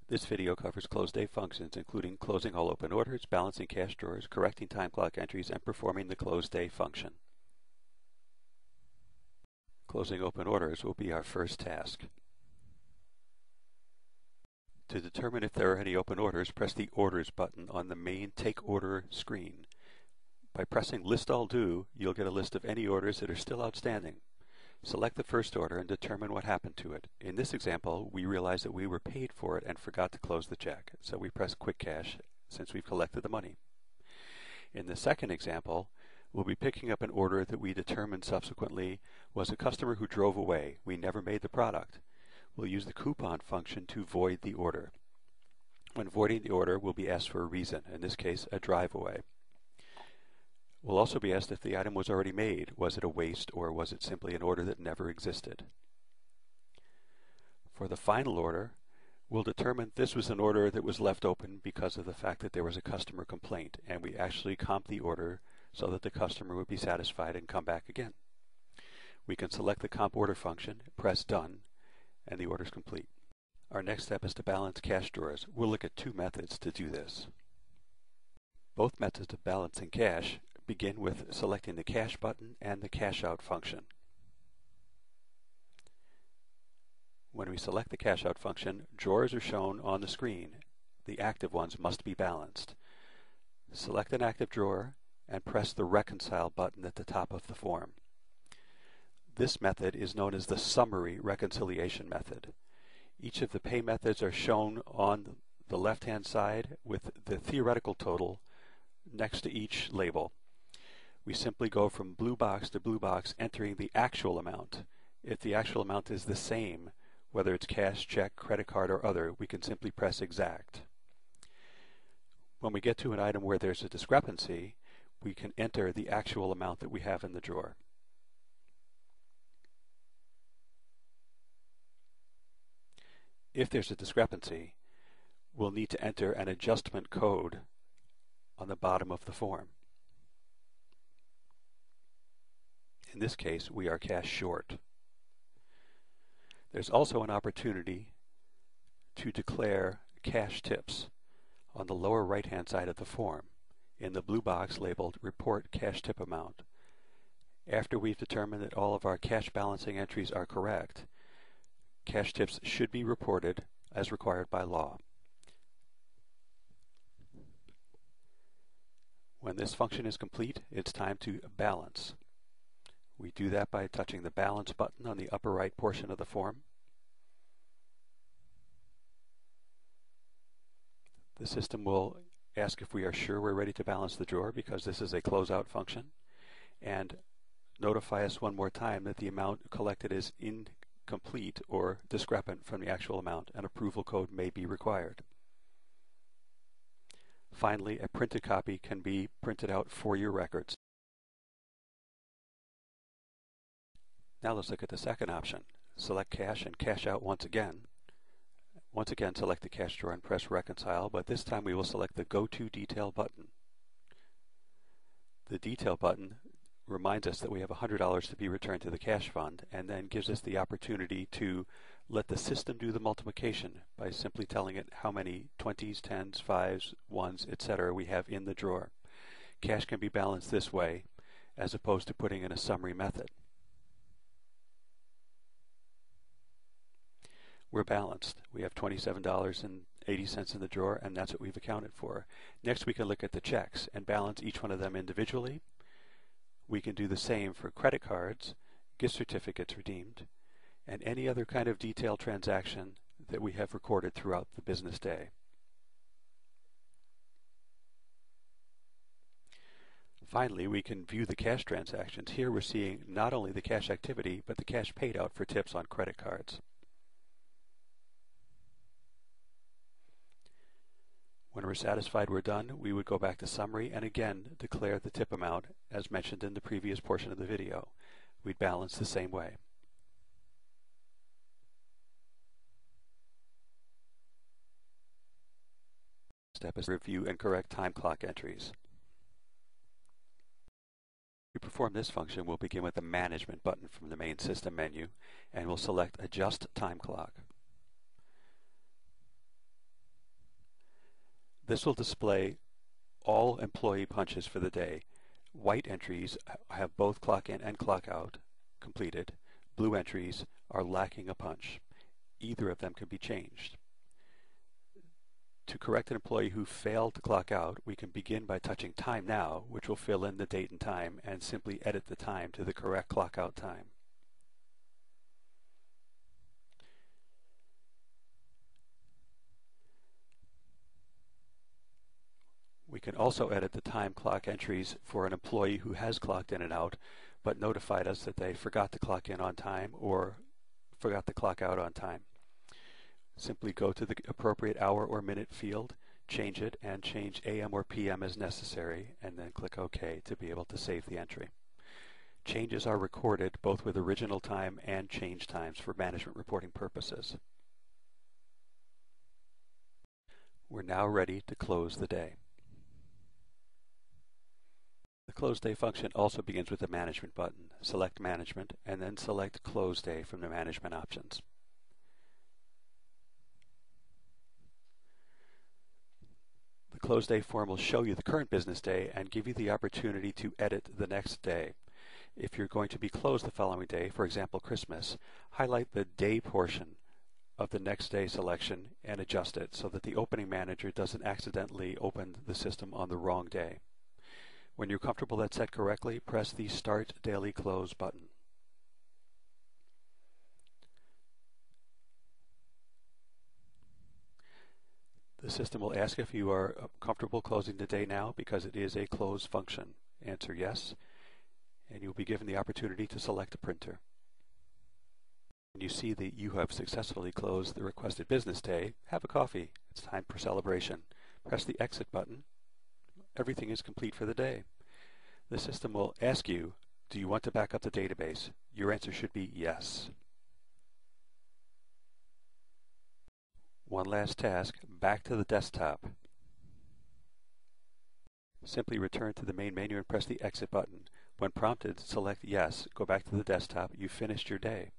This video covers close day functions, including closing all open orders, balancing cash drawers, correcting time clock entries, and performing the close day function. Closing open orders will be our first task. To determine if there are any open orders, press the Orders button on the main Take Order screen. By pressing List All Due, you'll get a list of any orders that are still outstanding. Select the first order and determine what happened to it. In this example, we realized that we were paid for it and forgot to close the check, so we press Quick Cash since we've collected the money. In the second example, we'll be picking up an order that we determined subsequently was a customer who drove away. We never made the product. We'll use the coupon function to void the order. When voiding the order, we'll be asked for a reason, in this case, a drive away. We'll also be asked if the item was already made. Was it a waste, or was it simply an order that never existed? For the final order, we'll determine this was an order that was left open because of the fact that there was a customer complaint, and we actually comp the order so that the customer would be satisfied and come back again. We can select the comp order function, press Done, and the order is complete. Our next step is to balance cash drawers. We'll look at two methods to do this. Both methods of balancing cash begin with selecting the Cash button and the Cash Out function. When we select the Cash Out function, drawers are shown on the screen. The active ones must be balanced. Select an active drawer and press the Reconcile button at the top of the form. This method is known as the Summary Reconciliation method. Each of the pay methods are shown on the left-hand side with the theoretical total next to each label. We simply go from blue box to blue box, entering the actual amount. If the actual amount is the same, whether it's cash, check, credit card, or other, we can simply press Exact. When we get to an item where there's a discrepancy, we can enter the actual amount that we have in the drawer. If there's a discrepancy, we'll need to enter an adjustment code on the bottom of the form. In this case, we are cash short. There's also an opportunity to declare cash tips on the lower right-hand side of the form in the blue box labeled Report Cash Tip Amount. After we've determined that all of our cash balancing entries are correct, cash tips should be reported as required by law. When this function is complete, it's time to balance. We do that by touching the Balance button on the upper right portion of the form. The system will ask if we are sure we're ready to balance the drawer, because this is a closeout function, and notify us one more time that the amount collected is incomplete or discrepant from the actual amount. An approval code may be required. Finally, a printed copy can be printed out for your records. Now let's look at the second option. Select Cash and Cash Out once again. Once again, select the cash drawer and press Reconcile, but this time we will select the Go To Detail button. The Detail button reminds us that we have $100 to be returned to the cash fund, and then gives us the opportunity to let the system do the multiplication by simply telling it how many 20s, 10s, 5s, 1s, etc. we have in the drawer. Cash can be balanced this way, as opposed to putting in a summary method. We're balanced. We have $27.80 in the drawer, and that's what we've accounted for. Next, we can look at the checks and balance each one of them individually. We can do the same for credit cards, gift certificates redeemed, and any other kind of detailed transaction that we have recorded throughout the business day. Finally, we can view the cash transactions. Here we're seeing not only the cash activity, but the cash paid out for tips on credit cards. When we're satisfied we're done, we would go back to Summary and again declare the tip amount as mentioned in the previous portion of the video. We'd balance the same way. Step is review and correct time clock entries. To perform this function, we'll begin with the Management button from the main System menu, and we'll select Adjust Time Clock. This will display all employee punches for the day. White entries have both clock in and clock out completed. Blue entries are lacking a punch. Either of them can be changed. To correct an employee who failed to clock out, we can begin by touching Time Now, which will fill in the date and time, and simply edit the time to the correct clock out time. We can also edit the time clock entries for an employee who has clocked in and out, but notified us that they forgot to clock in on time or forgot to clock out on time. Simply go to the appropriate hour or minute field, change it, and change AM or PM as necessary, and then click OK to be able to save the entry. Changes are recorded both with original time and change times for management reporting purposes. We're now ready to close the day. The Close Day function also begins with the Management button. Select Management, and then select Close Day from the Management options. The Close Day form will show you the current business day and give you the opportunity to edit the next day. If you're going to be closed the following day, for example Christmas, highlight the day portion of the next day selection and adjust it so that the opening manager doesn't accidentally open the system on the wrong day. When you're comfortable that's set correctly, press the Start Daily Close button. The system will ask if you are comfortable closing the day now because it is a close function. Answer yes, and you'll be given the opportunity to select a printer. When you see that you have successfully closed the requested business day, have a coffee. It's time for celebration. Press the Exit button. Everything is complete for the day. The system will ask you, do you want to back up the database? Your answer should be yes. One last task, back to the desktop. Simply return to the main menu and press the Exit button. When prompted, select Yes, go back to the desktop. You've finished your day.